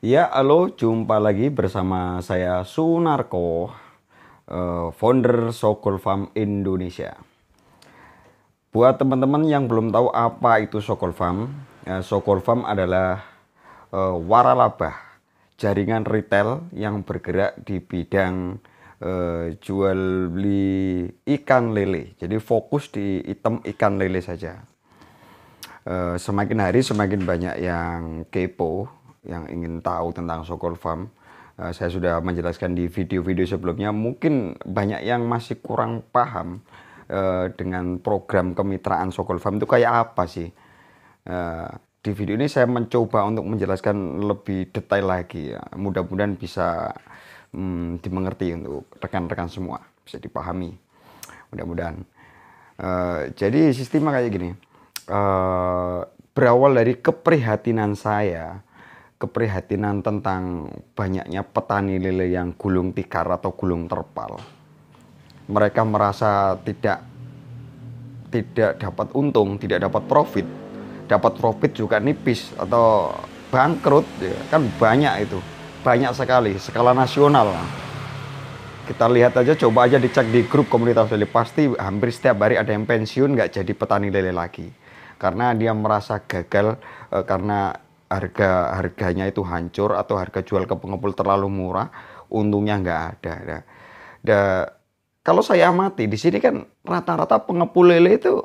Ya, halo, jumpa lagi bersama saya Sunarko, founder Sokol Farm Indonesia. Buat teman-teman yang belum tahu apa itu Sokol Farm, Sokol Farm adalah waralaba, jaringan retail yang bergerak di bidang jual beli ikan lele. Jadi fokus di ikan lele saja. Semakin hari semakin banyak yang kepo, yang ingin tahu tentang Sokol Farm. Saya sudah menjelaskan di video-video sebelumnya, mungkin banyak yang masih kurang paham dengan program kemitraan Sokol Farm itu kayak apa sih. Di video ini saya mencoba untuk menjelaskan lebih detail lagi, ya. Mudah-mudahan bisa dimengerti untuk rekan-rekan semua, bisa dipahami. Mudah-mudahan. Jadi sistemnya kayak gini. Berawal dari keprihatinan saya, keprihatinan tentang banyaknya petani lele yang gulung tikar atau gulung terpal. Mereka merasa tidak dapat untung, tidak dapat profit juga nipis atau bangkrut, ya. Kan banyak itu, banyak sekali, skala nasional. Kita lihat aja, coba aja dicek di grup komunitas lele, pasti hampir setiap hari ada yang pensiun nggak jadi petani lele lagi. Karena dia merasa gagal, karena harganya itu hancur atau harga jual ke pengepul terlalu murah, untungnya nggak ada. Kalau saya amati di sini kan rata-rata pengepul lele itu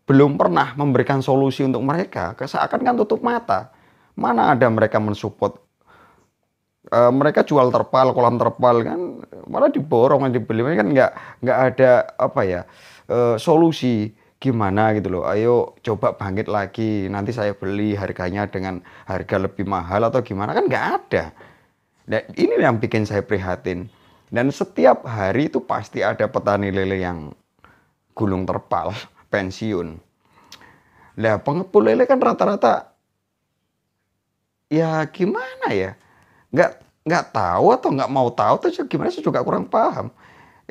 belum pernah memberikan solusi untuk mereka, seakan kan tutup mata. Mana ada mereka mensupport. Mereka jual terpal, kolam terpal kan, malah diborong, dibeli kan nggak ada apa ya, solusi gimana gitu loh. Ayo coba bangkit lagi, nanti saya beli harganya dengan harga lebih mahal atau gimana, kan nggak ada. Nah, ini yang bikin saya prihatin. Dan setiap hari itu pasti ada petani lele yang gulung terpal pensiun. Nah, pengepul lele kan rata-rata ya gimana ya, nggak tahu atau nggak mau tahu, terus gimana saya juga kurang paham.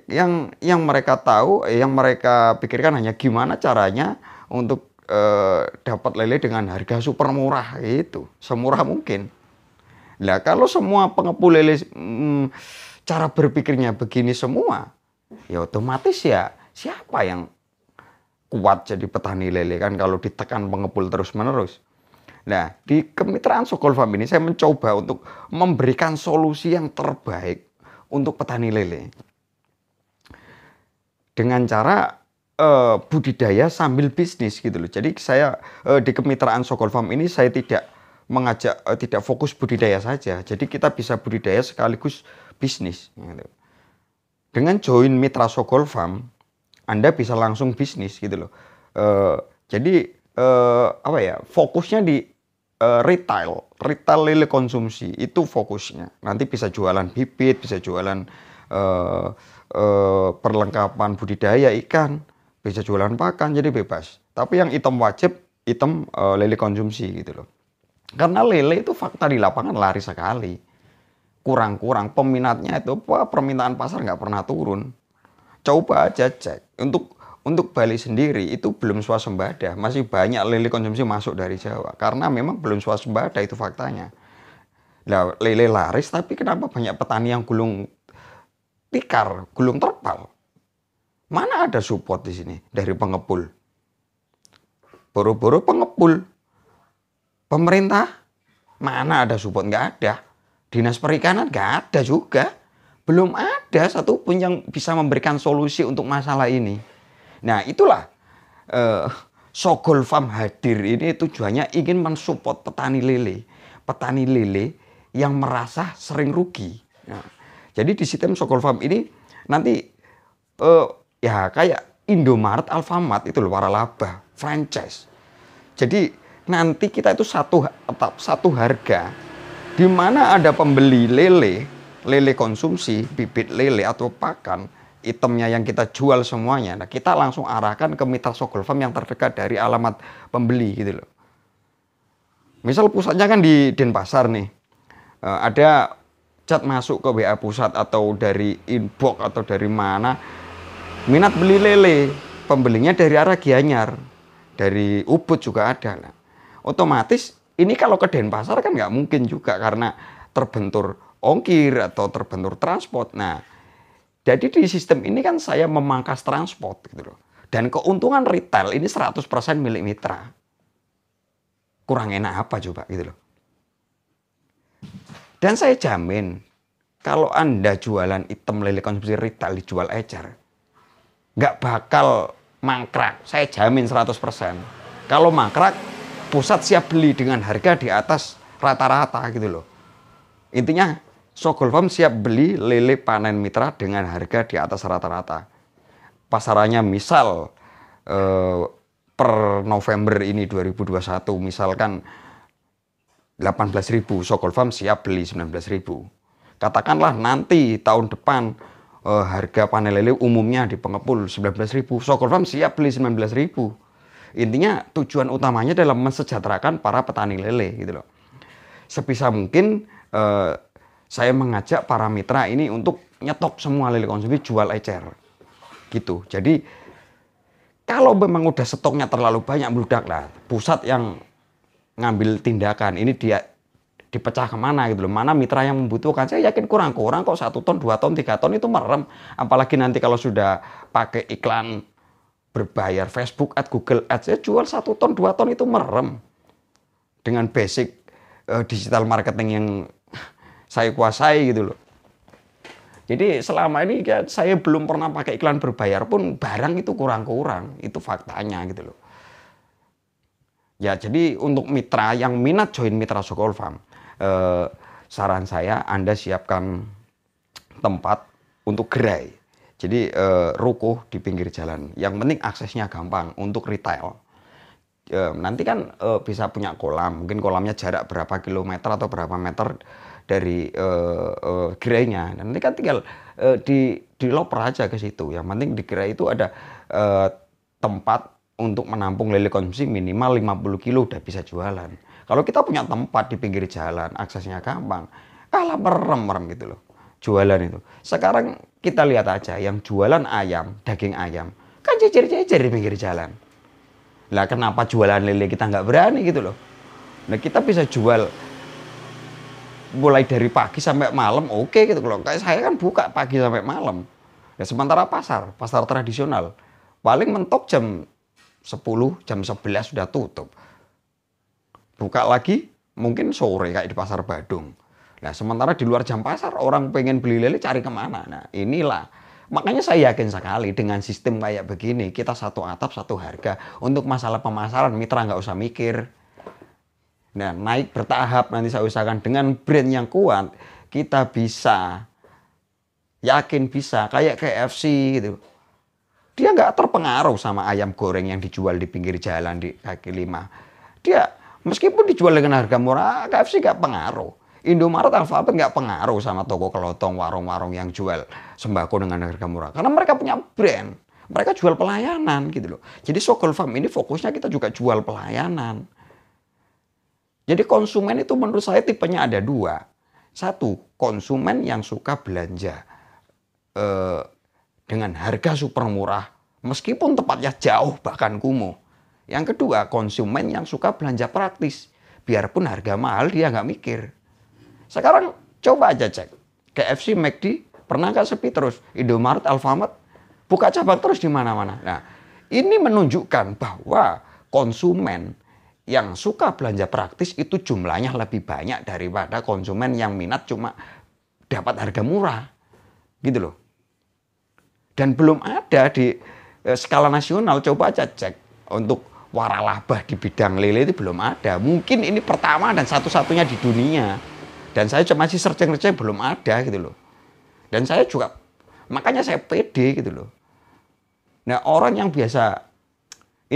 Yang mereka tahu, yang mereka pikirkan hanya gimana caranya untuk dapat lele dengan harga super murah, itu semurah mungkin. Nah, kalau semua pengepul lele cara berpikirnya begini semua, ya otomatis ya siapa yang kuat jadi petani lele kan kalau ditekan pengepul terus-menerus. Nah, di kemitraan Sokol Farm ini saya mencoba untuk memberikan solusi yang terbaik untuk petani lele. Dengan cara budidaya sambil bisnis gitu loh. Jadi saya di kemitraan Sokol Farm ini saya tidak mengajak, tidak fokus budidaya saja. Jadi kita bisa budidaya sekaligus bisnis. Gitu. Dengan join mitra Sokol Farm, Anda bisa langsung bisnis gitu loh. Jadi apa ya? Fokusnya di retail lele konsumsi itu fokusnya. Nanti bisa jualan bibit, bisa jualan perlengkapan budidaya ikan, bisa jualan pakan, jadi bebas. Tapi yang item wajib, item lele konsumsi gitu loh. Karena lele itu fakta di lapangan lari sekali. Kurang-kurang peminatnya itu, permintaan pasar nggak pernah turun. Coba aja cek. Untuk Bali sendiri itu belum swasembada, masih banyak lele konsumsi masuk dari Jawa karena memang belum swasembada, itu faktanya. Nah, lele laris, tapi kenapa banyak petani yang gulung tikar, gulung terpal? Mana ada support di sini dari pengepul? Boro-boro pengepul. Pemerintah mana ada support? Nggak ada. Dinas Perikanan nggak ada juga. Belum ada satupun yang bisa memberikan solusi untuk masalah ini. Nah, itulah Sokol Farm hadir ini tujuannya ingin mensupport petani lele yang merasa sering rugi. Nah, jadi di sistem Sokol Farm ini nanti ya kayak Indomaret, Alfamart itu loh, waralaba, franchise. Jadi nanti kita itu satu harga, di mana ada pembeli lele konsumsi, bibit lele atau pakan, itemnya yang kita jual semuanya. Nah, kita langsung arahkan ke mitra Sokol Farm yang terdekat dari alamat pembeli gitu loh. Misal pusatnya kan di Denpasar nih. Ada chat masuk ke WA pusat atau dari inbox atau dari mana. Minat beli lele. Pembelinya dari arah Gianyar. Dari Ubud juga ada. Nah, otomatis Ini kalau ke Denpasar kan nggak mungkin juga karena terbentur ongkir atau terbentur transport. Nah, jadi di sistem ini kan saya memangkas transport gitu loh. Dan keuntungan retail ini 100% milik mitra. Kurang enak apa coba gitu loh. Dan saya jamin kalau Anda jualan item lele konsumsi retail dijual ecer, nggak bakal mangkrak. Saya jamin 100%. Kalau mangkrak, pusat siap beli dengan harga di atas rata-rata gitu loh. Intinya, Sogol Farm siap beli lele panen mitra dengan harga di atas rata-rata. Pasarannya misal per November ini 2021 misalkan 18.000, Sogol Farm siap beli 19.000. Katakanlah nanti tahun depan harga panen lele umumnya di pengepul 19.000, Sogol Farm siap beli 19.000. Intinya tujuan utamanya adalah mensejahterakan para petani lele gitu loh. Sebisa mungkin saya mengajak para mitra ini untuk nyetok semua lele konsumsi jual ecer. Gitu. Jadi kalau memang udah stoknya terlalu banyak meludak lah, pusat yang ngambil tindakan ini dia dipecah kemana gitu loh. Mana mitra yang membutuhkan. Saya yakin kurang-kurang kok 1 ton, 2 ton, 3 ton itu merem. Apalagi nanti kalau sudah pakai iklan berbayar Facebook Ads, Google Ads, ya jual 1 ton, 2 ton itu merem. Dengan basic digital marketing yang saya kuasai gitu loh. Jadi selama ini ya, saya belum pernah pakai iklan berbayar pun barang itu kurang-kurang. Itu faktanya gitu loh. Ya jadi untuk mitra yang minat join mitra Sogol Farm, saran saya Anda siapkan tempat untuk gerai. Jadi ruko di pinggir jalan. Yang penting aksesnya gampang untuk retail. Nanti kan bisa punya kolam. Mungkin kolamnya jarak berapa kilometer atau berapa meter dari gerainya. Nanti kan tinggal diloper aja ke situ. Yang penting di gerai itu ada tempat untuk menampung lele konsumsi minimal 50 kilo udah bisa jualan. Kalau kita punya tempat di pinggir jalan, aksesnya gampang. Kalah merem-merem gitu loh. Jualan itu. Sekarang kita lihat aja yang jualan ayam, daging ayam, kan jejer-jejer di pinggir jalan. Lah kenapa jualan lele kita nggak berani gitu loh. Nah kita bisa jual mulai dari pagi sampai malam, oke gitu loh. Kayak saya kan buka pagi sampai malam. Ya sementara pasar tradisional, paling mentok jam 10, jam 11 sudah tutup. Buka lagi mungkin sore kayak di pasar Badung. Nah, sementara di luar jam pasar, orang pengen beli lele cari kemana? Nah, inilah. Makanya saya yakin sekali dengan sistem kayak begini, kita satu atap, satu harga. Untuk masalah pemasaran, mitra nggak usah mikir. Nah, naik bertahap, nanti saya usahakan dengan brand yang kuat, kita bisa, yakin bisa, kayak KFC gitu. Dia nggak terpengaruh sama ayam goreng yang dijual di pinggir jalan, di kaki lima. Dia, meskipun dijual dengan harga murah, KFC nggak pengaruh. Indomaret, Alfamart nggak pengaruh sama toko kelotong, warung-warung yang jual sembako dengan harga murah. Karena mereka punya brand. Mereka jual pelayanan gitu loh. Jadi Sogol Farm ini fokusnya kita juga jual pelayanan. Jadi konsumen itu menurut saya tipenya ada 2. 1, konsumen yang suka belanja dengan harga super murah. Meskipun tempatnya jauh bahkan kumuh. Yang kedua, konsumen yang suka belanja praktis. Biarpun harga mahal dia nggak mikir. Sekarang coba aja cek. KFC, McD, pernah nggak sepi terus? Indomaret, Alfamart, buka cabang terus di mana-mana. Nah, ini menunjukkan bahwa konsumen yang suka belanja praktis itu jumlahnya lebih banyak daripada konsumen yang minat cuma dapat harga murah. Gitu loh. Dan belum ada di skala nasional, coba aja cek untuk waralaba di bidang lele itu belum ada. Mungkin ini pertama dan satu-satunya di dunia. Dan saya masih searching-searching belum ada gitu loh. Dan saya juga, makanya saya pede gitu loh. Nah orang yang biasa,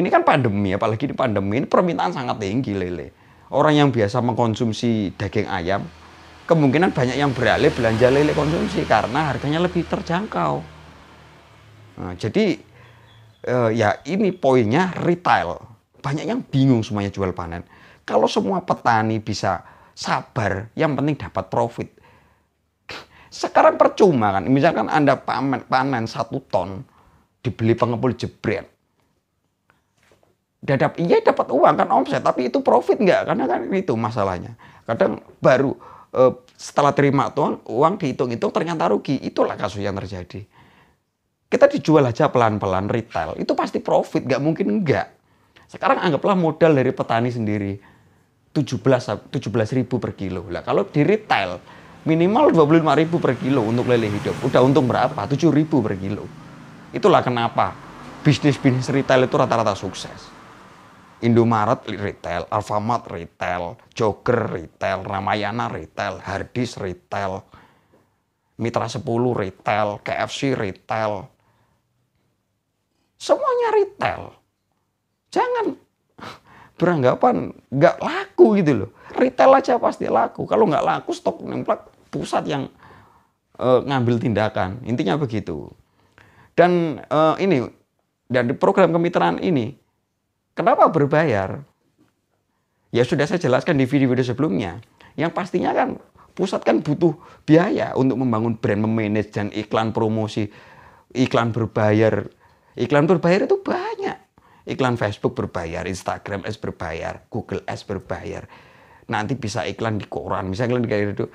ini kan pandemi, apalagi di pandemi ini permintaan sangat tinggi lele. Orang yang biasa mengkonsumsi daging ayam, kemungkinan banyak yang beralih belanja lele konsumsi karena harganya lebih terjangkau. Nah, jadi ya ini poinnya retail. Banyak yang bingung semuanya jual panen. Kalau semua petani bisa sabar, yang penting dapat profit. Sekarang percuma kan, misalkan Anda panen 1 ton, dibeli pengepul jebret. Iya dapat uang kan omset, tapi itu profit nggak? Karena kan itu masalahnya. Kadang baru setelah terima uang dihitung-hitung ternyata rugi. Itulah kasus yang terjadi. Kita dijual aja pelan-pelan retail, itu pasti profit, nggak mungkin enggak. Sekarang anggaplah modal dari petani sendiri 17.000 per kilo. Lah kalau di retail minimal 25.000 per kilo untuk lele hidup. Udah untung berapa? 7.000 per kilo. Itulah kenapa bisnis retail itu rata-rata sukses. Indomaret retail, Alfamart retail, Jogger retail, Ramayana retail, Hardis retail, Mitra 10 retail, KFC retail. Semuanya retail. Jangan beranggapan nggak laku gitu loh. Retail aja pasti laku. Kalau nggak laku, stok nemplak pusat yang ngambil tindakan. Intinya begitu. Dan di program kemitraan ini, kenapa berbayar? Ya sudah saya jelaskan di video-video sebelumnya. Yang pastinya kan pusat kan butuh biaya untuk membangun brand, memanage dan iklan promosi, iklan berbayar. Iklan berbayar itu banyak. Iklan Facebook berbayar, Instagram Ads berbayar, Google Ads berbayar. Nanti bisa iklan di koran, misalnya iklan di radio.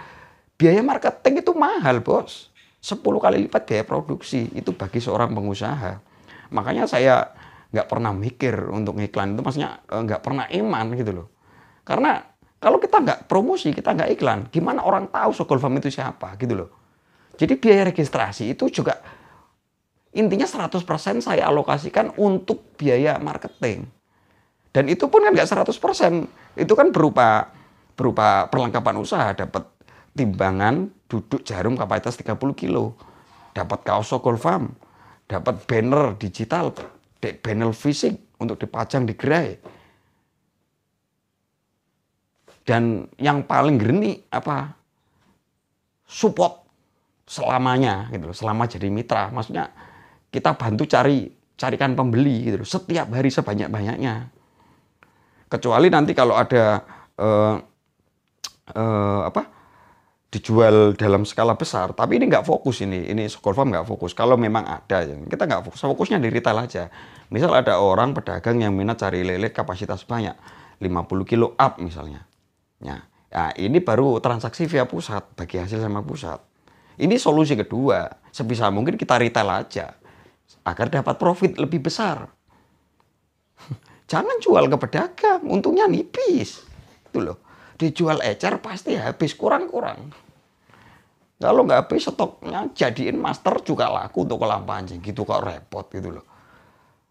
Biaya marketing itu mahal, bos. 10 kali lipat biaya produksi. Itu bagi seorang pengusaha. Makanya saya nggak pernah mikir untuk iklan itu, maksudnya nggak pernah iman gitu loh. Karena kalau kita nggak promosi, kita nggak iklan, gimana orang tahu Sokol Farm itu siapa gitu loh. Jadi biaya registrasi itu juga intinya 100% saya alokasikan untuk biaya marketing. Dan itu pun kan nggak 100%. Itu kan berupa perlengkapan usaha, dapat timbangan duduk jarum kapasitas 30 kilo, dapat kaos Sokol Farm, dapat banner digital, banner fisik untuk dipajang di gerai. Dan yang paling geni apa? Support selamanya gitu loh, selama jadi mitra. Maksudnya kita bantu carikan pembeli gitu loh, setiap hari sebanyak-banyaknya. Kecuali nanti kalau ada dijual dalam skala besar, tapi ini nggak fokus ini Sokol Farm nggak fokus. Kalau memang ada, kita nggak fokus, fokusnya di retail aja. Misal ada orang pedagang yang minat cari lele kapasitas banyak, 50 kilo up misalnya. Nah, ini baru transaksi via pusat, bagi hasil sama pusat. Ini solusi kedua, sebisa mungkin kita retail aja, agar dapat profit lebih besar. Jangan jual ke pedagang, untungnya nipis. Itu loh, dijual ecer pasti habis, kurang-kurang. Kalau nggak habis stoknya jadiin master juga laku untuk kolam pancing, gitu kok repot gitu loh.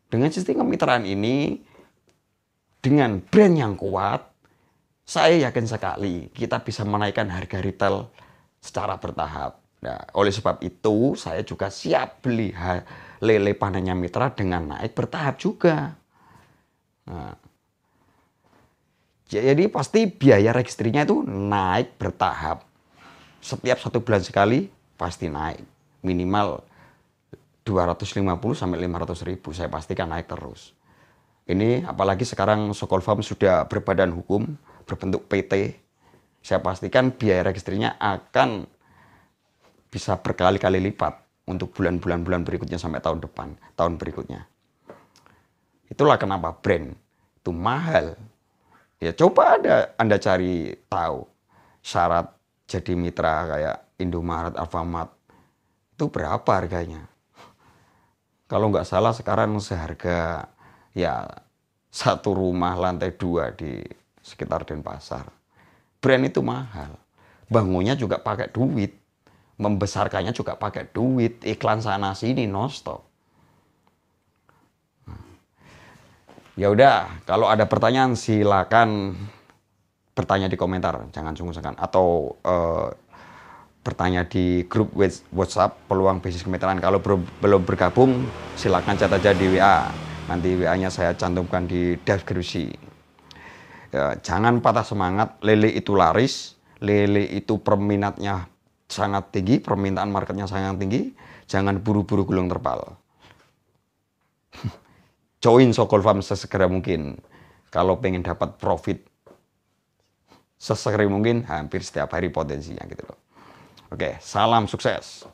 Dengan sistem kemitraan ini, dengan brand yang kuat, saya yakin sekali kita bisa menaikkan harga retail secara bertahap. Nah, oleh sebab itu saya juga siap beli lele panennya mitra dengan naik bertahap juga. Nah, jadi pasti biaya registrinya itu naik bertahap. Setiap 1 bulan sekali pasti naik. Minimal 250 sampai 500 ribu. Saya pastikan naik terus. Ini apalagi sekarang Sokol Farm sudah berbadan hukum, berbentuk PT. Saya pastikan biaya registrinya akan bisa berkali-kali lipat untuk bulan-bulan berikutnya sampai tahun depan, tahun berikutnya. Itulah kenapa brand itu mahal. Ya coba Anda cari tahu syarat jadi mitra kayak Indomaret, Alfamart itu berapa harganya. Kalau nggak salah sekarang seharga ya 1 rumah lantai 2 di sekitar Denpasar. Brand itu mahal. Bangunnya juga pakai duit. Membesarkannya juga pakai duit. Iklan sana sini non-stop. Ya udah, kalau ada pertanyaan silakan bertanya di komentar, jangan sungkan-sungkan, atau bertanya di grup WhatsApp Peluang Bisnis Kemitraan. Kalau belum bergabung, silakan chat aja di WA. Nanti WA-nya saya cantumkan di deskripsi. Ya, jangan patah semangat, lele itu laris, lele itu perminatnya sangat tinggi, permintaan marketnya sangat tinggi. Jangan buru-buru gulung terpal. Join Sokol Farm sesegera mungkin. Kalau pengen dapat profit sesegera mungkin, hampir setiap hari potensinya gitu loh. Oke, salam sukses.